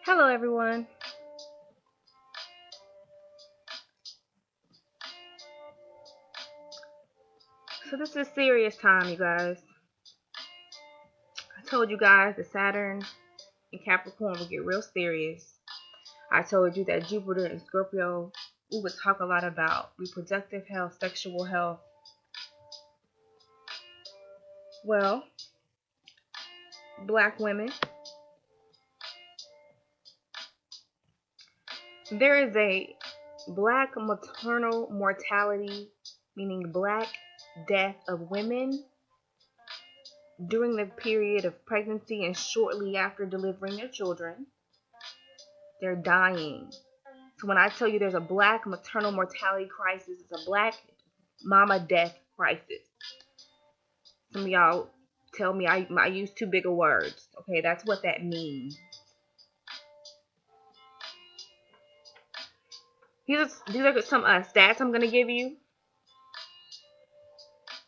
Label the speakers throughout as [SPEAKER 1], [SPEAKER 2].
[SPEAKER 1] Hello, everyone. So this is serious time, you guys. I told you guys that Saturn and Capricorn would get real serious. I told you that Jupiter and Scorpio, we would talk a lot about reproductive health, sexual health. Well, black women, there is a black maternal mortality, meaning black death of women during the period of pregnancy and shortly after delivering their children. They're dying. So when I tell you there's a black maternal mortality crisis, it's a black mama death crisis. Some of y'all tell me I use too big of words. Okay, that's what that means. These are some stats I'm going to give you.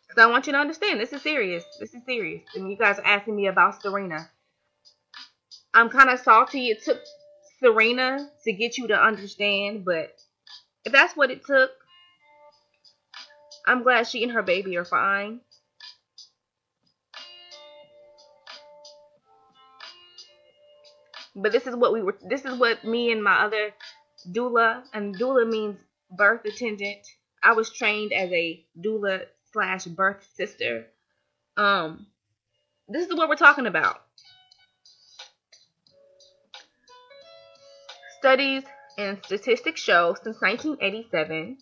[SPEAKER 1] Because I want you to understand, this is serious. This is serious. And you guys are asking me about Serena. I'm kind of salty. It took Serena to get you to understand. But if that's what it took, I'm glad she and her baby are fine. But this is what me and my other doula, and doula means birth attendant. I was trained as a doula / birth sister. This is what we're talking about. Studies and statistics show since 1987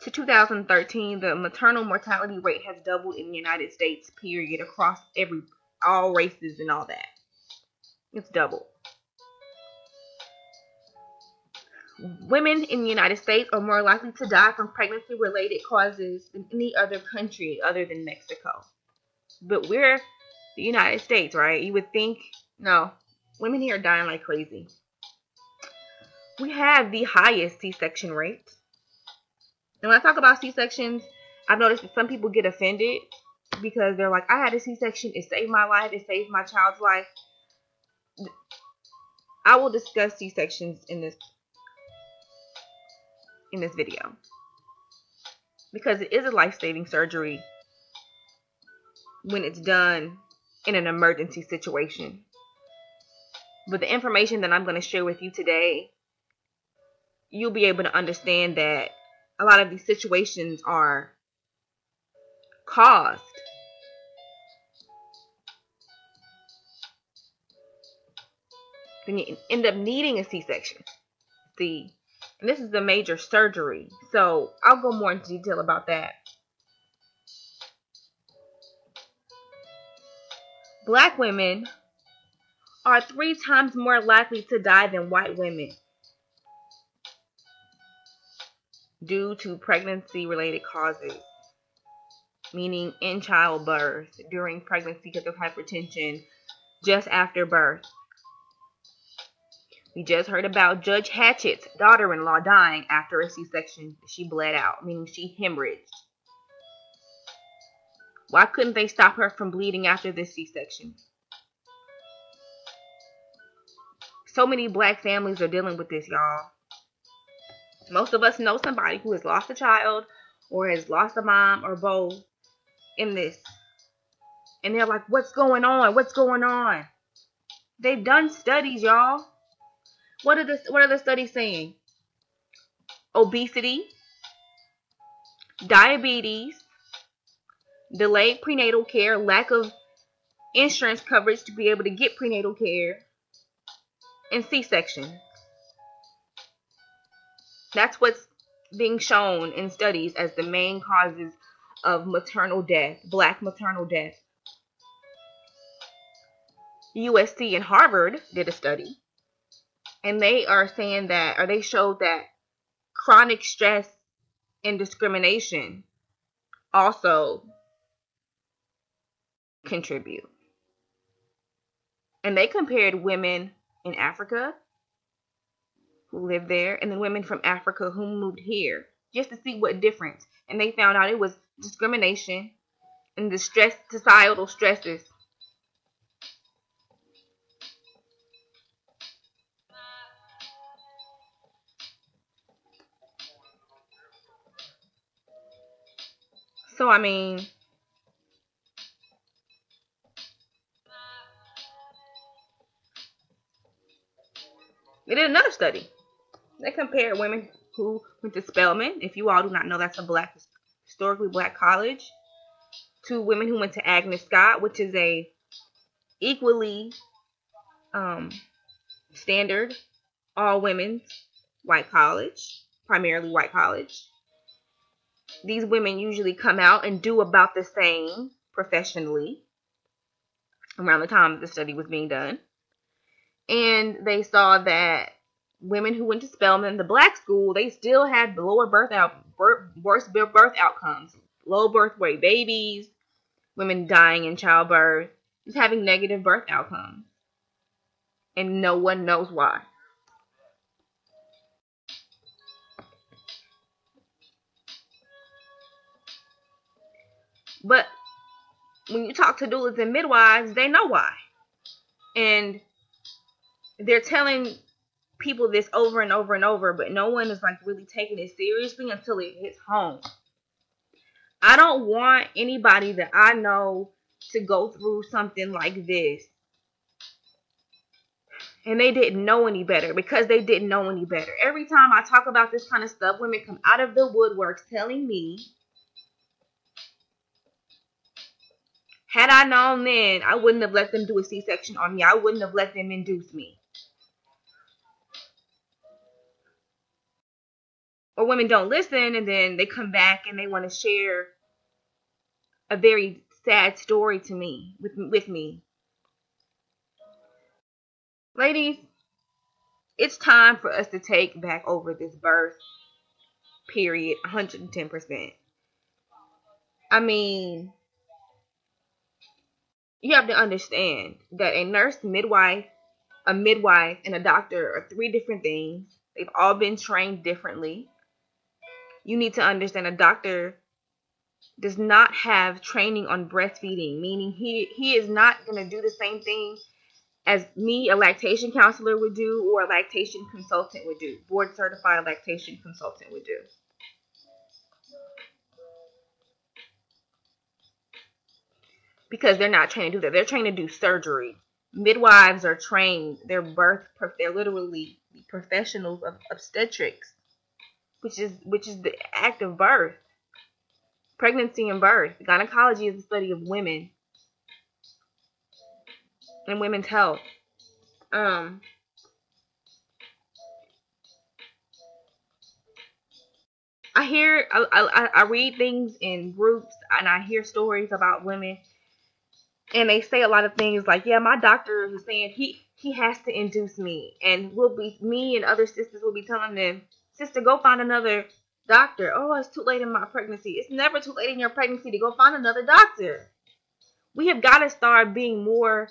[SPEAKER 1] to 2013, the maternal mortality rate has doubled in the United States, period, across all races and all that. It's doubled. Women in the United States are more likely to die from pregnancy-related causes than any other country other than Mexico. But we're the United States, right? You would think, no, women here are dying like crazy. We have the highest C-section rate. And when I talk about C-sections, I've noticed that some people get offended because they're like, I had a C-section, it saved my life, it saved my child's life. I will discuss C-sections in this video because it is a life-saving surgery when it's done in an emergency situation. But the information that I'm going to share with you today, you'll be able to understand that a lot of these situations are caused when you end up needing a C-section. See, and this is a major surgery, so I'll go more into detail about that. Black women are 3 times more likely to die than white women due to pregnancy-related causes, meaning in childbirth, during pregnancy because of hypertension, just after birth. We just heard about Judge Hatchett's daughter-in-law dying after a C-section. She bled out, meaning she hemorrhaged. Why couldn't they stop her from bleeding after this C-section? So many black families are dealing with this, y'all. Most of us know somebody who has lost a child or has lost a mom or both in this. And they're like, what's going on? What's going on? They've done studies, y'all. What are the studies saying? Obesity, diabetes, delayed prenatal care, lack of insurance coverage to be able to get prenatal care, and C-section. That's what's being shown in studies as the main causes of maternal death, black maternal death. USC and Harvard did a study, and they are saying that, or they showed that chronic stress and discrimination also contribute. And they compared women in Africa who lived there and then women from Africa who moved here just to see what difference. And they found out it was discrimination and the societal stresses. So, I mean, they did another study. They compared women who went to Spelman, if you all do not know, that's a historically black college, to women who went to Agnes Scott, which is a equally standard all women's white college, primarily white college. These women usually come out and do about the same professionally around the time the study was being done. And they saw that women who went to Spelman, the black school, they still had worse birth outcomes, low birth weight babies, women dying in childbirth, just having negative birth outcomes. And no one knows why. But when you talk to doulas and midwives, they know why. And they're telling people this over and over and over, but no one is like really taking it seriously until it hits home. I don't want anybody that I know to go through something like this and they didn't know any better, because they didn't know any better. Every time I talk about this kind of stuff, women come out of the woodworks telling me, had I known then, I wouldn't have let them do a C-section on me. I wouldn't have let them induce me. Or women don't listen, and then they come back and they want to share a very sad story to me, with me. Ladies, it's time for us to take back over this birth period 110%. I mean, you have to understand that a nurse, a midwife, and a doctor are three different things. They've all been trained differently. You need to understand a doctor does not have training on breastfeeding, meaning he is not going to do the same thing as me, a lactation counselor, would do, or a lactation consultant would do, board certified lactation consultant would do. Because they're not trained to do that. They're trained to do surgery. Midwives are trained. They're literally professionals of obstetrics, which is the act of birth, pregnancy and birth. Gynecology is the study of women and women's health. I read things in groups, and I hear stories about women, and they say a lot of things like, yeah, my doctor is saying he has to induce me, and me and other sisters will be telling them, sister, go find another doctor. Oh, it's too late in my pregnancy. It's never too late in your pregnancy to go find another doctor. We have got to start being more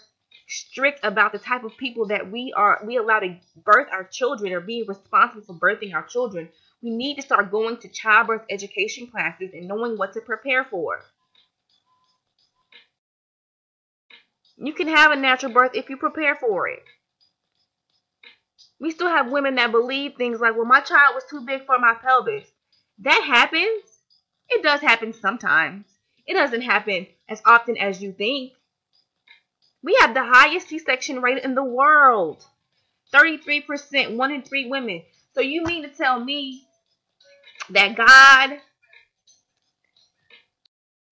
[SPEAKER 1] strict about the type of people that we allow to birth our children, or be responsible for birthing our children. We need to start going to childbirth education classes and knowing what to prepare for. You can have a natural birth if you prepare for it. We still have women that believe things like, well, my child was too big for my pelvis. That happens. It does happen sometimes. It doesn't happen as often as you think. We have the highest C-section rate in the world. 33%, 1 in 3 women. So you mean to tell me that God,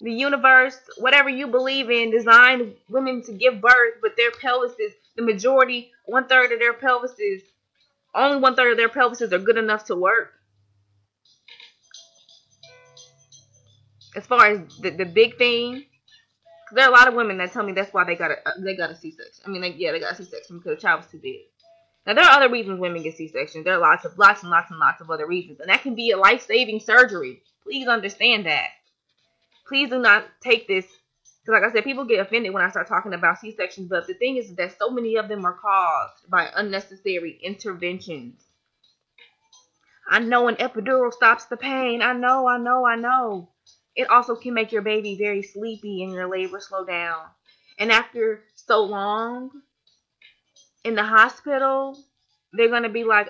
[SPEAKER 1] the universe, whatever you believe in, designed women to give birth, but their pelvises, the majority, only 1/3 of their pelvises are good enough to work? As far as the big thing, there are a lot of women that tell me that's why they got a C-section. I mean, they got a C-section because the child was too big. Now, there are other reasons women get C-sections. There are lots and lots of other reasons, and that can be a life-saving surgery. Please understand that. Please do not take this, because like I said, people get offended when I start talking about C-sections, but the thing is that so many of them are caused by unnecessary interventions. I know an epidural stops the pain. I know. It also can make your baby very sleepy and your labor slow down. And after so long in the hospital, they're going to be like,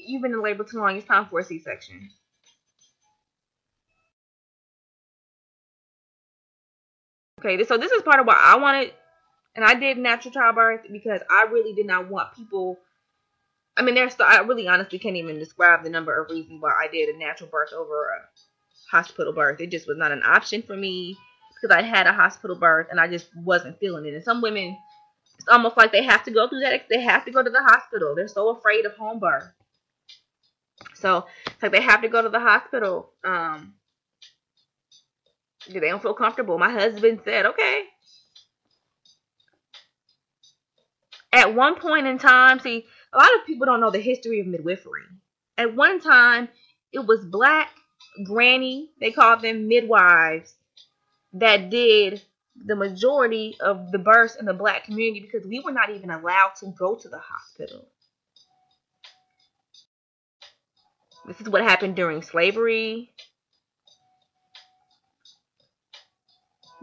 [SPEAKER 1] you've been in labor too long. It's time for a C-section. Okay, so this is part of why I wanted, and I did natural childbirth because I really did not want people. I mean, I really honestly can't even describe the number of reasons why I did a natural birth over a hospital birth. It just was not an option for me because I had a hospital birth and I just wasn't feeling it. And some women, it's almost like they have to go through that. They have to go to the hospital. They're so afraid of home birth. So it's like they have to go to the hospital. They don't feel comfortable. My husband said, okay. At one point in time, see, a lot of people don't know the history of midwifery. At one time, it was black granny, they called them midwives, that did the majority of the births in the black community because we were not even allowed to go to the hospital. This is what happened during slavery.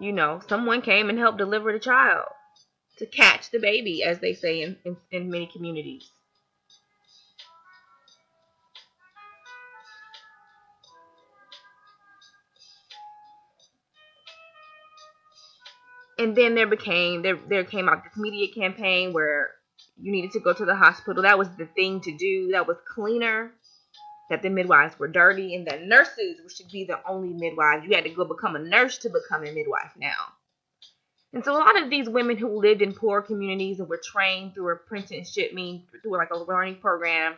[SPEAKER 1] You know, someone came and helped deliver the child, to catch the baby, as they say in many communities. And then there came out this media campaign where you needed to go to the hospital. That was the thing to do. That was cleaner. That the midwives were dirty, and that nurses should be the only midwives. You had to go become a nurse to become a midwife now. And so a lot of these women who lived in poor communities and were trained through apprenticeship, through like a learning program,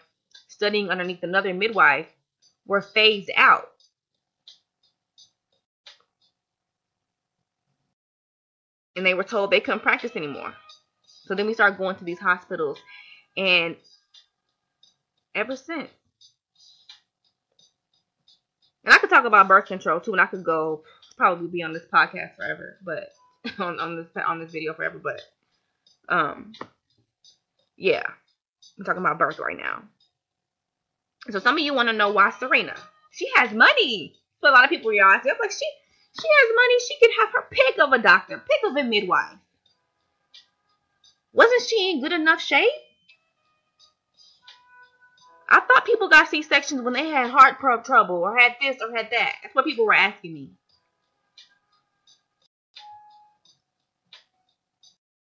[SPEAKER 1] studying underneath another midwife, were phased out. And they were told they couldn't practice anymore. So then we started going to these hospitals, and ever since. And I could talk about birth control too, and I could probably be on this podcast forever, but on this video forever, but yeah, I'm talking about birth right now. So some of you want to know why Serena? She has money. So a lot of people are asking, like, she has money. She could have her pick of a doctor, pick of a midwife. Wasn't she in good enough shape? I thought people got C-sections when they had heart trouble or had this or had that. That's what people were asking me.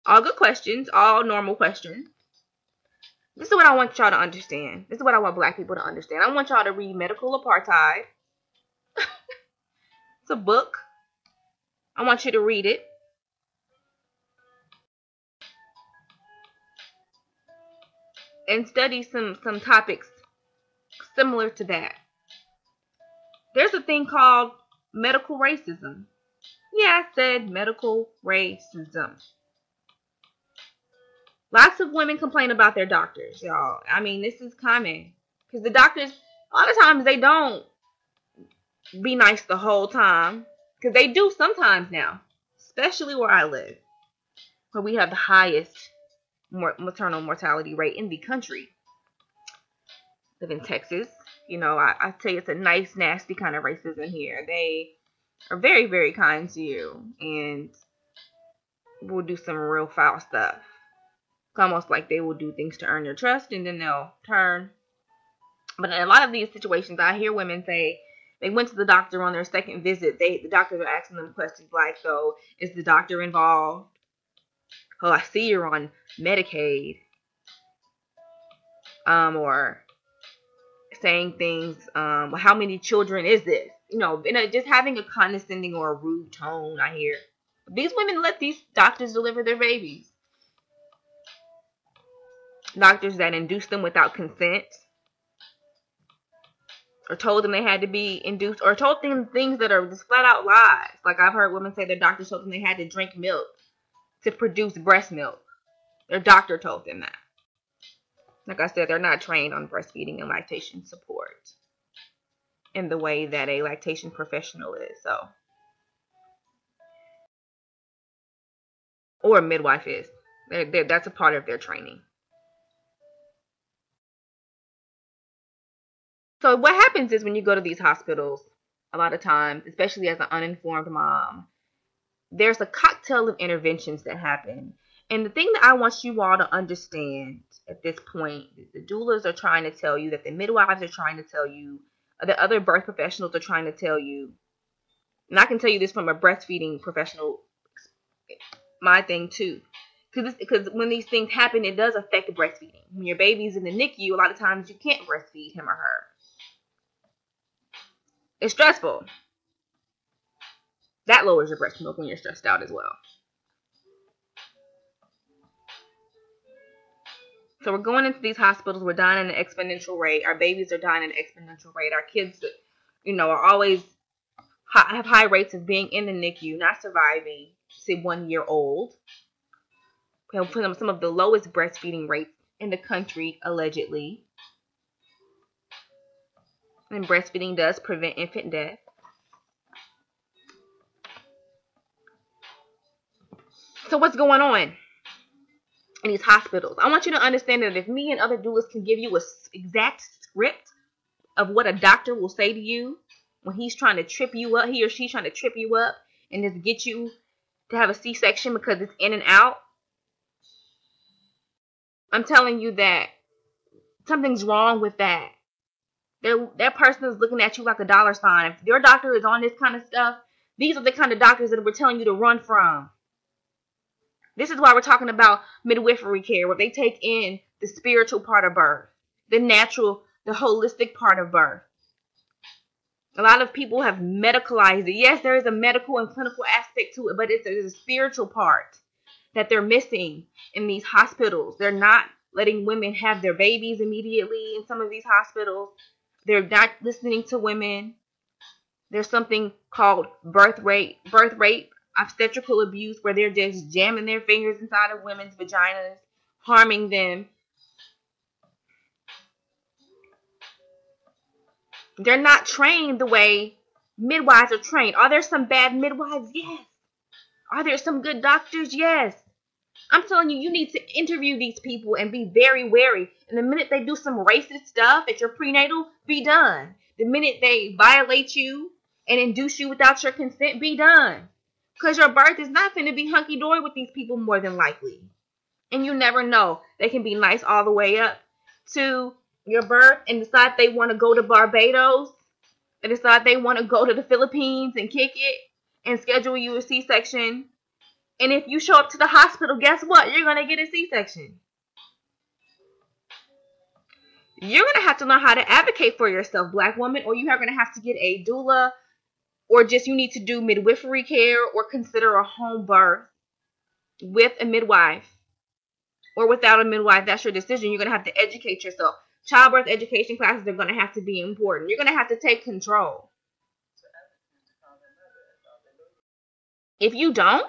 [SPEAKER 1] All good questions, all normal questions. This is what I want y'all to understand. This is what I want black people to understand. I want y'all to read Medical Apartheid. It's a book. I want you to read it. And study some topics similar to that. There's a thing called medical racism. Yeah, I said medical racism. Lots of women complain about their doctors, y'all. I mean, this is common. Because the doctors, a lot of times, they don't be nice the whole time. Because they do sometimes now. Especially where I live. Where we have the highest maternal mortality rate in the country. I live in Texas. You know, I tell you, it's a nice, nasty kind of racism here. They are very, very kind to you. And will do some real foul stuff. It's almost like they will do things to earn your trust, and then they'll turn. But in a lot of these situations, I hear women say they went to the doctor on their second visit. The doctors are asking them questions like, so, is the doctor involved? Oh, I see you're on Medicaid. Or saying things, how many children is this? You know, just having a condescending or a rude tone, I hear. These women let these doctors deliver their babies. Doctors that induced them without consent, or told them they had to be induced, or told them things that are just flat out lies. Like I've heard women say their doctor told them they had to drink milk to produce breast milk. Their doctor told them that. Like I said, they're not trained on breastfeeding and lactation support in the way that a lactation professional is. So, or a midwife is. That's a part of their training. So what happens is when you go to these hospitals, a lot of times, especially as an uninformed mom, there's a cocktail of interventions that happen. And the thing that I want you all to understand at this point is the doulas are trying to tell you, that the midwives are trying to tell you, the other birth professionals are trying to tell you, and I can tell you this from a breastfeeding professional my thing too. Because when these things happen, it does affect breastfeeding. When your baby's in the NICU, a lot of times you can't breastfeed him or her. It's stressful. That lowers your breast milk when you're stressed out as well. So we're going into these hospitals. We're dying at an exponential rate. Our babies are dying at an exponential rate. Our kids, are always have high rates of being in the NICU, not surviving, say 1 year old. We have some of the lowest breastfeeding rates in the country, allegedly. And breastfeeding does prevent infant death. So what's going on in these hospitals? I want you to understand that if me and other doulas can give you an exact script of what a doctor will say to you when he's trying to trip you up, he or she's trying to trip you up and just get you to have a C-section because it's in and out, I'm telling you that something's wrong with that. That person is looking at you like a dollar sign. If your doctor is on this kind of stuff, these are the kind of doctors that we're telling you to run from. This is why we're talking about midwifery care, where they take in the spiritual part of birth, the natural, the holistic part of birth. A lot of people have medicalized it. Yes, there is a medical and clinical aspect to it, but there's a spiritual part that they're missing in these hospitals. They're not letting women have their babies immediately in some of these hospitals. They're not listening to women. There's something called birth rape, obstetrical abuse, where they're just jamming their fingers inside of women's vaginas, harming them. They're not trained the way midwives are trained. Are there some bad midwives? Yes. Are there some good doctors? Yes. I'm telling you, you need to interview these people and be very wary. And the minute they do some racist stuff at your prenatal, be done. The minute they violate you and induce you without your consent, be done. Because your birth is not going to be hunky-dory with these people more than likely. And you never know. They can be nice all the way up to your birth and decide they want to go to Barbados. They decide they want to go to the Philippines and kick it and schedule you a C-section. And if you show up to the hospital, guess what? You're going to get a C-section. You're going to have to learn how to advocate for yourself, black woman, or you are going to have to get a doula, or just you need to do midwifery care or consider a home birth with a midwife or without a midwife. That's your decision. You're going to have to educate yourself. Childbirth education classes are going to have to be important. You're going to have to take control. If you don't,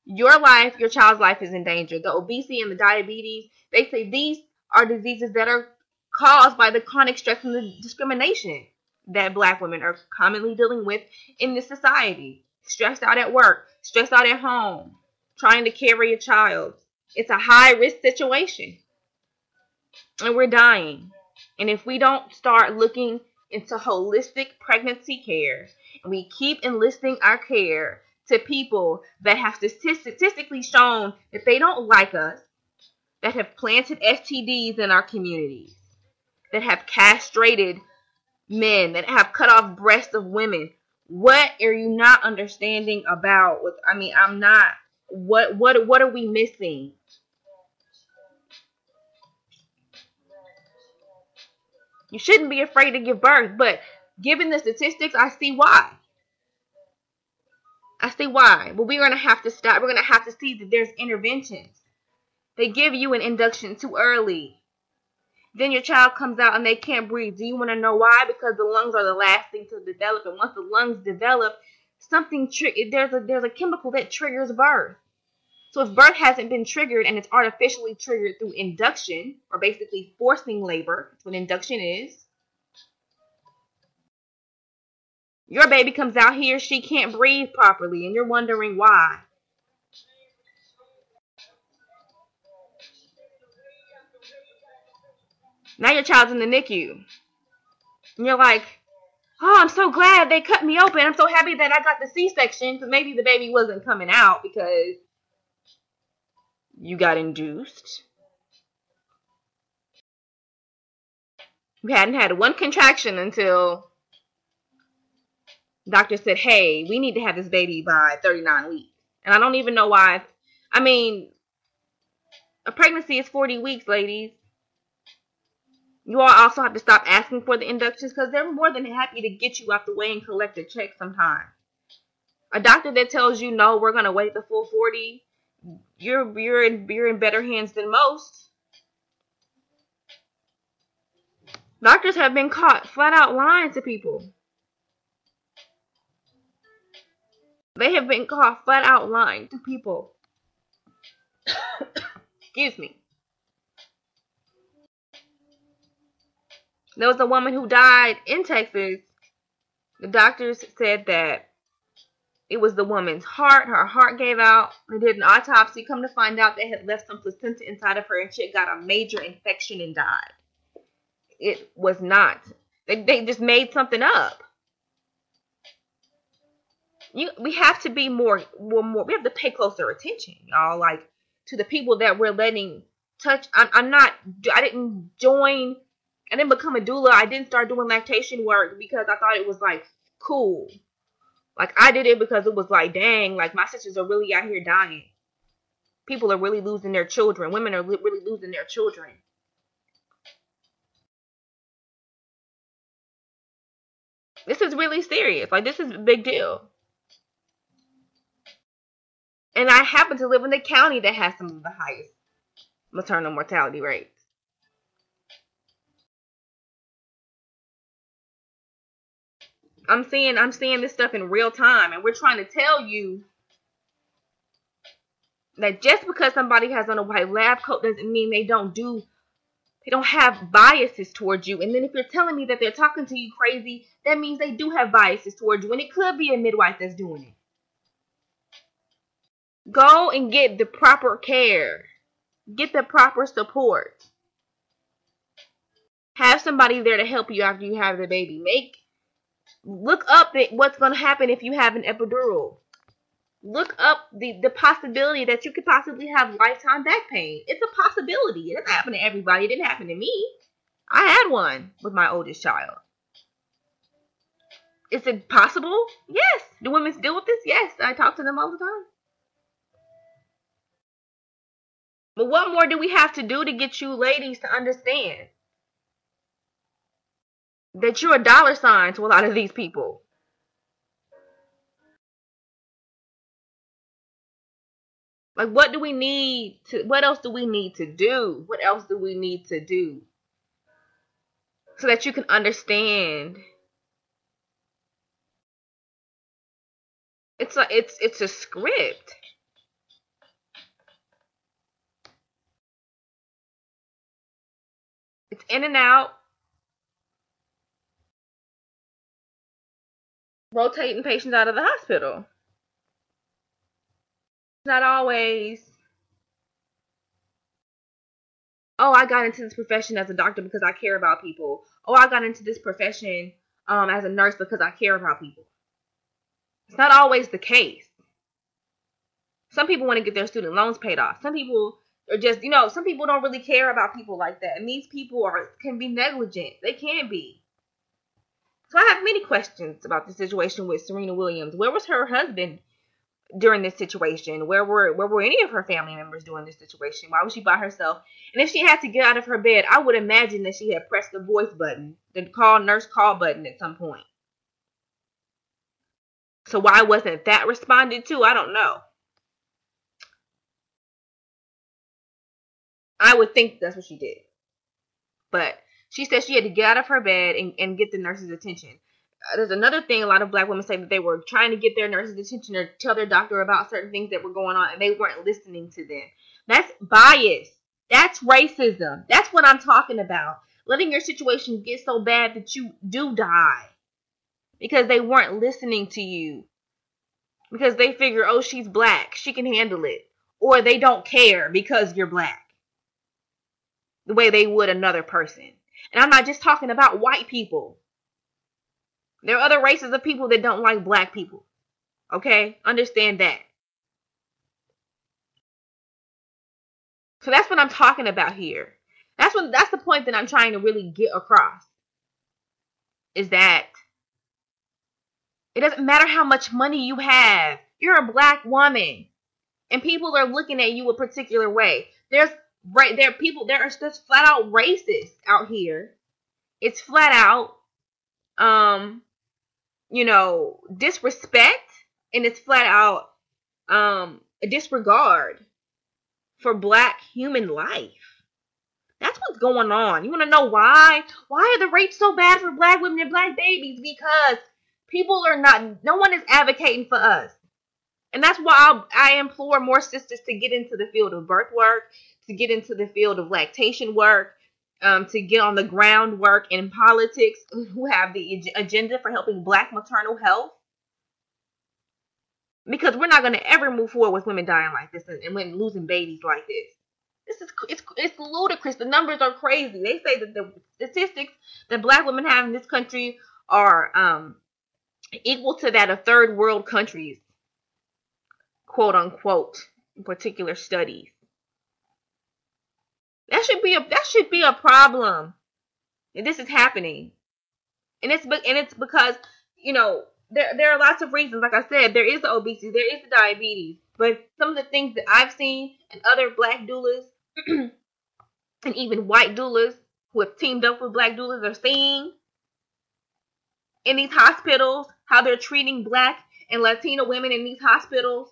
[SPEAKER 1] your life, your child's life is in danger. The obesity and the diabetes, they say these are diseases that are caused by the chronic stress and the discrimination that black women are commonly dealing with in this society. Stressed out at work, stressed out at home, trying to carry a child. It's a high-risk situation. And we're dying. And if we don't start looking into holistic pregnancy care, and we keep enlisting our care to people that have statistically shown that they don't like us, that have planted STDs in our communities, that have castrated men, that have cut off breasts of women. What are you not understanding about? What are we missing? You shouldn't be afraid to give birth, but given the statistics, I see why. But we're going to have to stop. We're going to have to see that there's interventions. They give you an induction too early. Then your child comes out and they can't breathe. Do you want to know why? Because the lungs are the last thing to develop. And once the lungs develop, there's a chemical that triggers birth. So if birth hasn't been triggered and it's artificially triggered through induction, or basically forcing labor, that's what induction is. Your baby comes out here, she can't breathe properly, and you're wondering why. Now your child's in the NICU. And you're like, oh, I'm so glad they cut me open. I'm so happy that I got the C-section, because maybe the baby wasn't coming out because you got induced. You hadn't had one contraction until doctor said, hey, we need to have this baby by 39 weeks. And I don't even know why I mean, a pregnancy is 40 weeks, ladies. You all also have to stop asking for the inductions because they're more than happy to get you out the way and collect a check sometimes. A doctor that tells you, no, we're going to wait the full 40, you're in better hands than most. Doctors have been caught flat out lying to people. They have been caught flat out lying to people. Excuse me. There was a woman who died in Texas. The doctors said that it was the woman's heart. Her heart gave out. They did an autopsy. Come to find out, they had left some placenta inside of her and she had got a major infection and died. It was not. They just made something up. We have to be more. We have to pay closer attention, y'all. Like, to the people that we're letting touch. I didn't become a doula. I didn't start doing lactation work because I thought it was like cool. Like, I did it because it was like, dang, like my sisters are really out here dying. People are really losing their children. Women are really losing their children. This is really serious. Like, this is a big deal. And I happen to live in the county that has some of the highest maternal mortality rates. I'm seeing this stuff in real time, and we're trying to tell you that just because somebody has on a white lab coat doesn't mean they don't have biases towards you. And then if you're telling me that they're talking to you crazy, that means they do have biases towards you, and it could be a midwife that's doing it. Go and get the proper care. Get the proper support. Have somebody there to help you after you have the baby. Look up what's going to happen if you have an epidural. Look up the possibility that you could possibly have lifetime back pain. It's a possibility. It doesn't happen to everybody. It didn't happen to me. I had one with my oldest child. Is it possible? Yes. Do women deal with this? Yes. I talk to them all the time. But what more do we have to do to get you ladies to understand that you're a dollar sign to a lot of these people? Like, what else do we need to do? What else do we need to do so that you can understand? It's a script. It's in and out. Rotating patients out of the hospital. It's not always, oh, I got into this profession as a doctor because I care about people. Oh, I got into this profession as a nurse because I care about people. It's not always the case. Some people want to get their student loans paid off. Some people are just, some people don't really care about people like that. And these people can be negligent. They can be. So I have many questions about the situation with Serena Williams. Where was her husband during this situation? Where were any of her family members during this situation? Why was she by herself? And if she had to get out of her bed, I would imagine that she had pressed the voice button, the nurse call button at some point. So why wasn't that responded to? I don't know. I would think that's what she did. But she said she had to get out of her bed and get the nurse's attention. There's another thing a lot of black women say, that they were trying to get their nurse's attention or tell their doctor about certain things that were going on and they weren't listening to them. That's bias. That's racism. That's what I'm talking about. Letting your situation get so bad that you do die because they weren't listening to you. Because they figure, oh, she's black, she can handle it. Or they don't care because you're black the way they would another person. And I'm not just talking about white people. There are other races of people that don't like black people. Okay? Understand that. So that's what I'm talking about here. That's the point that I'm trying to really get across. Is that it doesn't matter how much money you have. You're a black woman. and people are looking at you a particular way. There are people, there are just flat out racist out here. It's flat out disrespect, and it's flat out a disregard for black human life. That's what's going on. You want to know why? Why are the rates so bad for black women and black babies? Because no one is advocating for us. And that's why I implore more sisters to get into the field of birth work, to get into the field of lactation work, to get on the groundwork in politics, who have the agenda for helping black maternal health. Because we're not going to ever move forward with women dying like this and women losing babies like this. It's ludicrous. The numbers are crazy. They say that the statistics that black women have in this country are equal to that of third world countries, quote unquote, in particular studies. That should be a problem. And this is happening. And it's because, there are lots of reasons. Like I said, there is the obesity, there is the diabetes. But some of the things that I've seen and other black doulas and even white doulas who have teamed up with black doulas are seeing in these hospitals, how they're treating black and Latino women in these hospitals,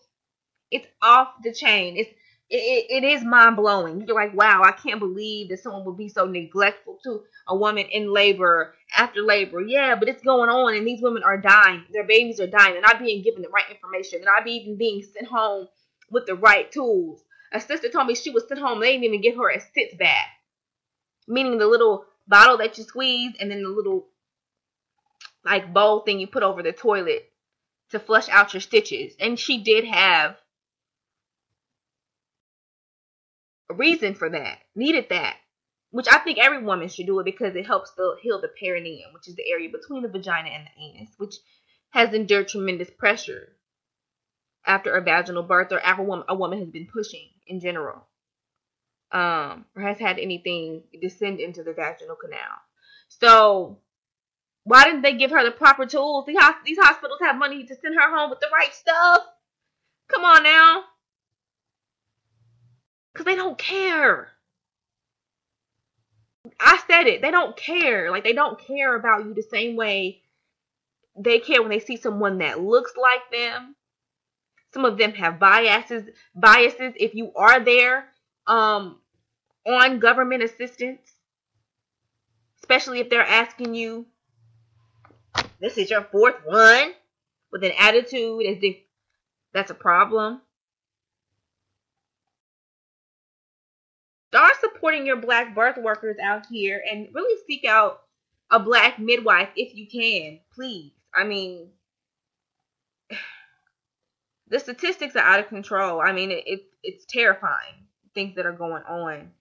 [SPEAKER 1] it's off the chain. It is mind blowing. You're like, wow, I can't believe that someone would be so neglectful to a woman in labor, after labor. Yeah, but it's going on, and these women are dying. Their babies are dying. They're not being given the right information. They're not even being sent home with the right tools. A sister told me she was sent home. They didn't even give her a sitz bath, meaning the little bottle that you squeeze and then the little bowl thing you put over the toilet to flush out your stitches. And she did have a reason for that, needed that, which I think every woman should do it because it helps to heal the perineum, which is the area between the vagina and the anus, which has endured tremendous pressure after a vaginal birth or after a woman has been pushing in general, or has had anything descend into the vaginal canal. So why didn't they give her the proper tools? These hospitals have money to send her home with the right stuff. Come on now. Because they don't care. I said it. They don't care. They don't care about you the same way they care when they see someone that looks like them. Some of them have biases if you are there on government assistance. Especially if they're asking you, this is your fourth one, with an attitude as if that's a problem. Start supporting your black birth workers out here and really seek out a black midwife if you can, please. I mean, the statistics are out of control. I mean, it's terrifying, things that are going on.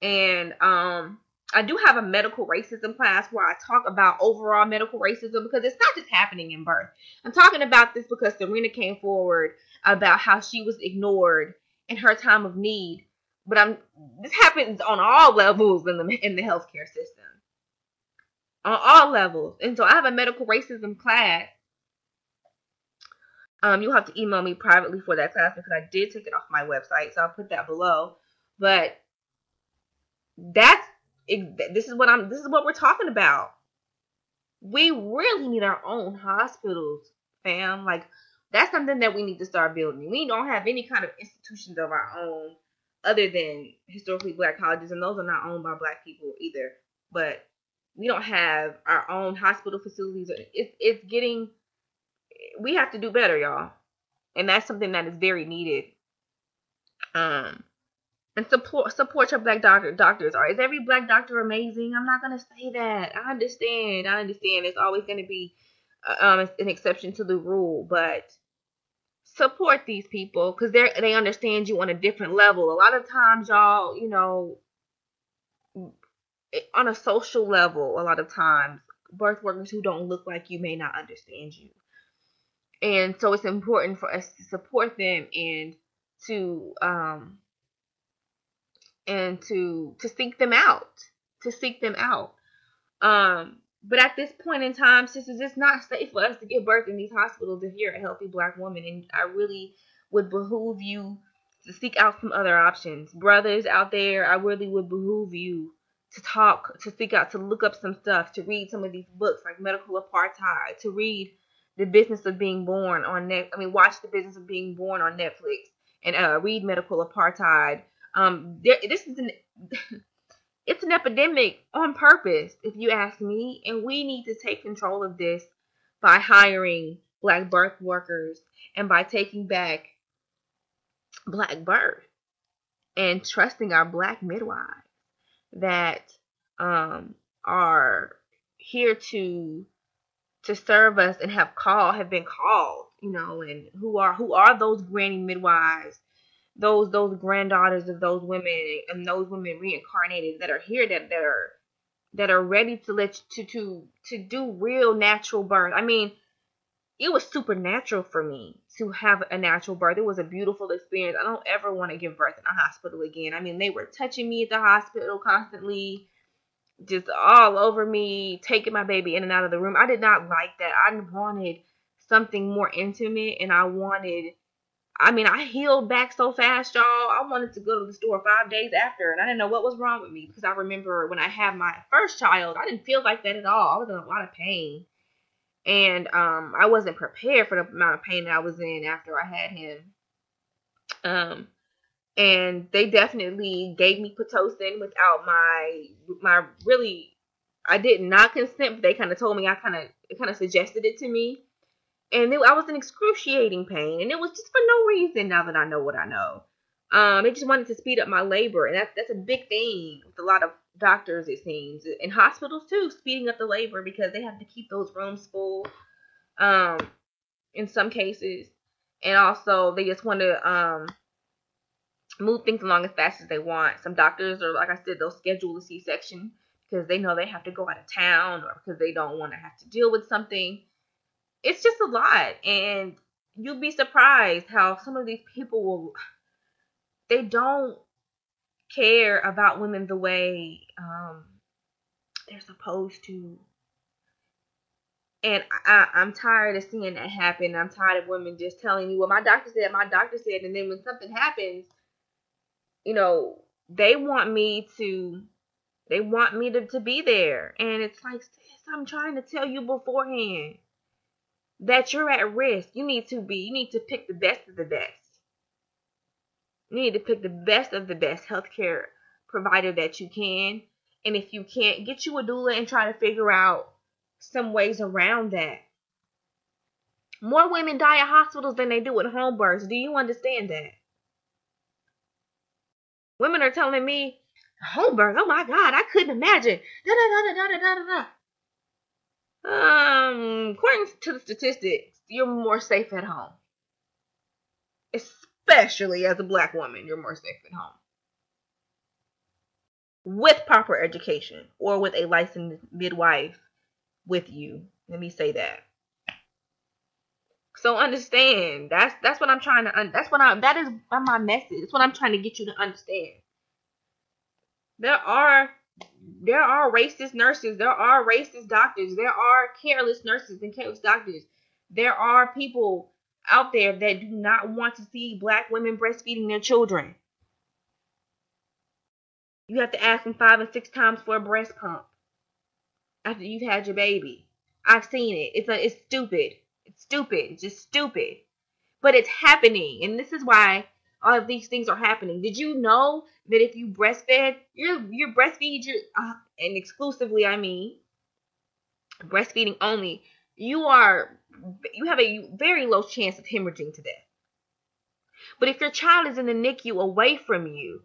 [SPEAKER 1] And I do have a medical racism class where I talk about overall medical racism, because it's not just happening in birth. I'm talking about this because Serena came forward about how she was ignored in her time of need. But this happens on all levels in the healthcare system. On all levels. And so I have a medical racism class. You'll have to email me privately for that class because I did take it off my website. So I'll put that below. But this is what we're talking about. We really need our own hospitals, fam. That's something that we need to start building. We don't have any kind of institutions of our own other than historically black colleges, and those are not owned by black people either. But we don't have our own hospital facilities. We have to do better, y'all. And that's something that is very needed. And support your black doctors. Or is every black doctor amazing? I'm not gonna say that. I understand. It's always gonna be an exception to the rule, but support these people because they understand you on a different level. A lot of times, y'all, on a social level, a lot of times, birth workers who don't look like you may not understand you. And so it's important for us to support them and to seek them out. But at this point in time, sisters, it's not safe for us to give birth in these hospitals if you're a healthy black woman. And I really would behoove you to seek out some other options. Brothers out there, I really would behoove you to talk, to seek out, to look up some stuff, to read some of these books like Medical Apartheid, to read The Business of Being Born on watch The Business of Being Born on Netflix, and read Medical Apartheid. This is it's an epidemic on purpose, if you ask me, and we need to take control of this by hiring Black birth workers and by taking back Black birth and trusting our Black midwives that are here to serve us and have been called, and who are those granny midwives, those granddaughters of those women, and those women reincarnated that are here, that are ready to do real natural birth. I mean, it was supernatural for me to have a natural birth. It was a beautiful experience. I don't ever want to give birth in a hospital again. I mean, they were touching me at the hospital constantly, just all over me, taking my baby in and out of the room. I did not like that. I wanted something more intimate, and I healed back so fast, y'all. I wanted to go to the store 5 days after, and I didn't know what was wrong with me, because I remember when I had my first child, I didn't feel like that at all. I was in a lot of pain, and I wasn't prepared for the amount of pain that I was in after I had him. And they definitely gave me Pitocin without my really. I did not consent, but they kind of told me. It kind of suggested it to me. And I was in excruciating pain, and it was just for no reason. Now that I know what I know, they just wanted to speed up my labor, and that's a big thing with a lot of doctors, it seems, in hospitals too, speeding up the labor because they have to keep those rooms full, in some cases, and also they just want to move things along as fast as they want. Some doctors are, like I said, they'll schedule a C-section because they know they have to go out of town, or because they don't want to have to deal with something. It's just a lot, and you'll be surprised how some of these people they don't care about women the way they're supposed to. And I'm tired of seeing that happen. I'm tired of women just telling me, well, my doctor said, and then when something happens, they want me to be there. And it's like, sis, I'm trying to tell you beforehand that you're at risk. You need to pick the best of the best. You need to pick the best of the best healthcare provider that you can. And if you can't, get you a doula and try to figure out some ways around that. More women die at hospitals than they do at home births. Do you understand that? Women are telling me, home birth, oh my God, I couldn't imagine. According to the statistics, you're more safe at home. Especially as a Black woman, you're more safe at home. With proper education, or with a licensed midwife with you. Let me say that. So understand, that's what I'm trying to, that is my message. That's what I'm trying to get you to understand. There are racist nurses, there are racist doctors, there are careless nurses and careless doctors. There are people out there that do not want to see Black women breastfeeding their children. You have to ask them 5 and 6 times for a breast pump after you've had your baby. I've seen it. It's stupid. It's stupid. It's just stupid. But it's happening, and this is why all of these things are happening. Did you know that if you breastfed, you breastfeed and exclusively, I mean, breastfeeding only, you have a very low chance of hemorrhaging to death. But if your child is in the NICU away from you,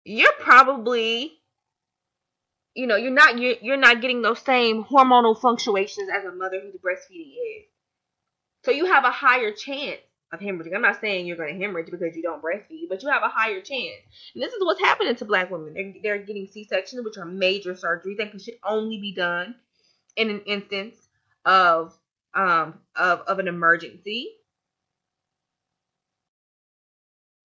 [SPEAKER 1] you're probably, you're not getting those same hormonal fluctuations as a mother who's breastfeeding is. So you have a higher chance of hemorrhaging. I'm not saying you're going to hemorrhage because you don't breastfeed, but you have a higher chance. And this is what's happening to Black women. They're getting C-sections, which are major surgeries that should only be done in an instance of an emergency.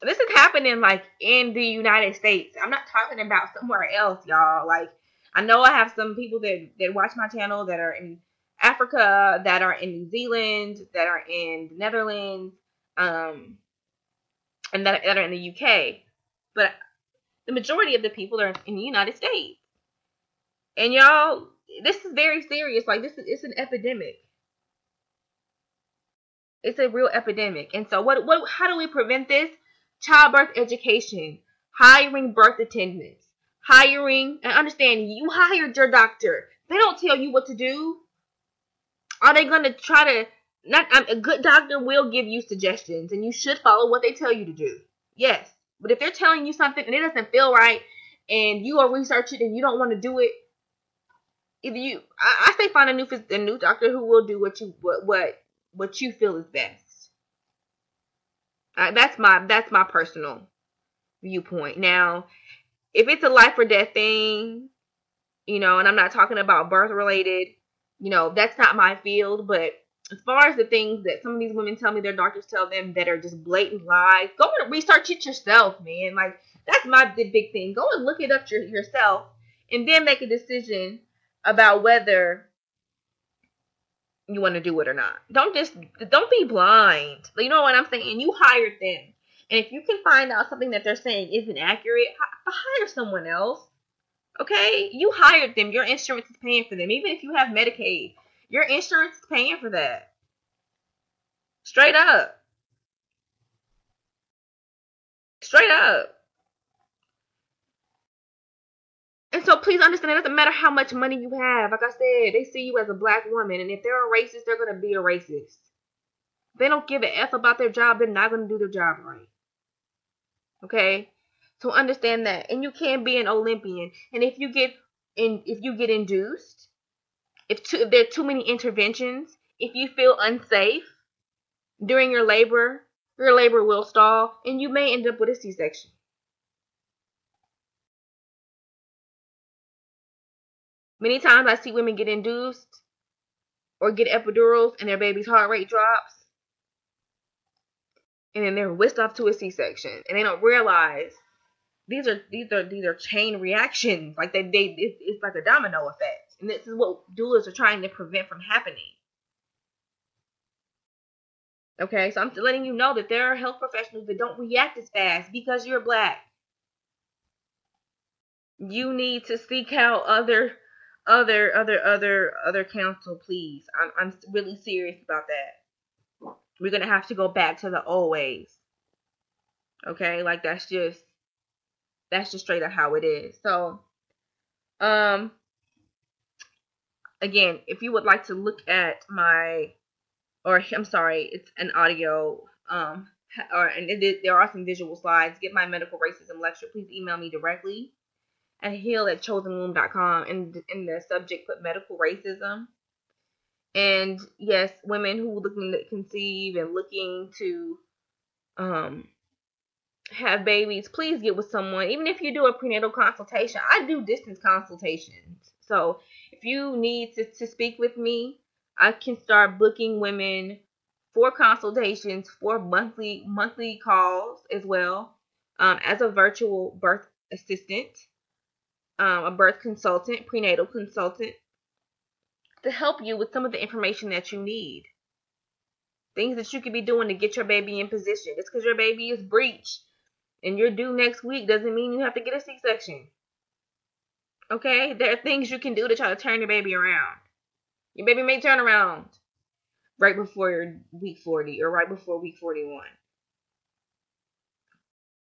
[SPEAKER 1] This is happening like in the United States. I'm not talking about somewhere else, y'all. Like, I know I have some people that watch my channel that are in Africa, that are in New Zealand, that are in the Netherlands, and that are in the UK. But the majority of the people are in the United States. And y'all, this is very serious. Like, it's an epidemic. It's a real epidemic. And so how do we prevent this? Childbirth education, hiring birth attendants, hiring, and understand, you hired your doctor. They don't tell you what to do. Are they going to try to, not, a good doctor will give you suggestions, and you should follow what they tell you to do. Yes. But if they're telling you something and it doesn't feel right, and you are researching and you don't want to do it, either I say find a new doctor who will do what you feel is best. That's my personal viewpoint. Now, if it's a life or death thing, and I'm not talking about birth related, that's not my field. But as far as the things that some of these women tell me their doctors tell them that are just blatant lies, go and research it yourself, man. Like, that's my big thing. Go and look it up yourself, and then make a decision about whether you want to do it or not. Don't be blind. You know what I'm saying? You hired them. And if you can find out something that they're saying isn't accurate, hire someone else. Okay? You hired them. Your insurance is paying for them. Even if you have Medicaid, your insurance is paying for that. Straight up. Straight up. And so please understand, it doesn't matter how much money you have. Like I said, they see you as a black woman. And if they're a racist, they're going to be a racist. If they don't give a F about their job, they're not going to do their job right. Okay? So understand that. And you can't be an Olympian. And if you get induced, if there are too many interventions, if you feel unsafe during your labor will stall, and you may end up with a C-section. Many times I see women get induced or get epidurals and their baby's heart rate drops, and then they're whisked off to a C-section, and they don't realize these are chain reactions. Like it's like a domino effect, and this is what doulas are trying to prevent from happening. Okay, so I'm letting you know that there are health professionals that don't react as fast because you're black. You need to seek out other counsel, please. I'm really serious about that. We're gonna have to go back to the old ways. Okay, like that's just straight up how it is. So, again, if you would like to look at it's an audio, there are some visual slides. Get my medical racism lecture. Please email me directly at heal@chosenwomb.com, and in the subject put medical racism. And yes, women who looking to conceive and looking to have babies, please get with someone. Even if you do a prenatal consultation, I do distance consultations. So if you need to speak with me, I can start booking women for consultations, for monthly calls as well, as a virtual birth assistant, a birth consultant, prenatal consultant, to help you with some of the information that you need. Things that you could be doing to get your baby in position. Just because your baby is breech and you're due next week doesn't mean you have to get a C-section. Okay? There are things you can do to try to turn your baby around. Your baby may turn around right before your week 40 or right before week 41.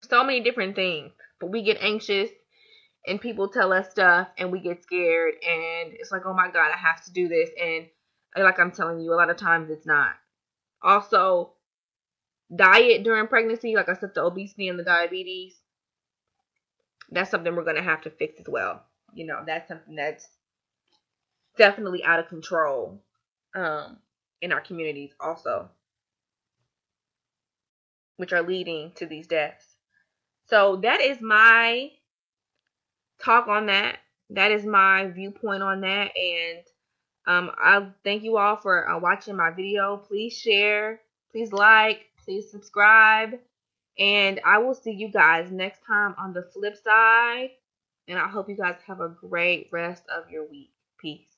[SPEAKER 1] So many different things. But we get anxious and people tell us stuff and we get scared and it's like, oh my God, I have to do this. And like I'm telling you, a lot of times it's not. Also, diet during pregnancy, like I said, the obesity and the diabetes, that's something we're going to have to fix as well. That's something that's definitely out of control in our communities also, which are leading to these deaths. So that is my talk on that. That is my viewpoint on that. And I thank you all for watching my video. Please share, please like, please subscribe. And I will see you guys next time on the flip side. And I hope you guys have a great rest of your week. Peace.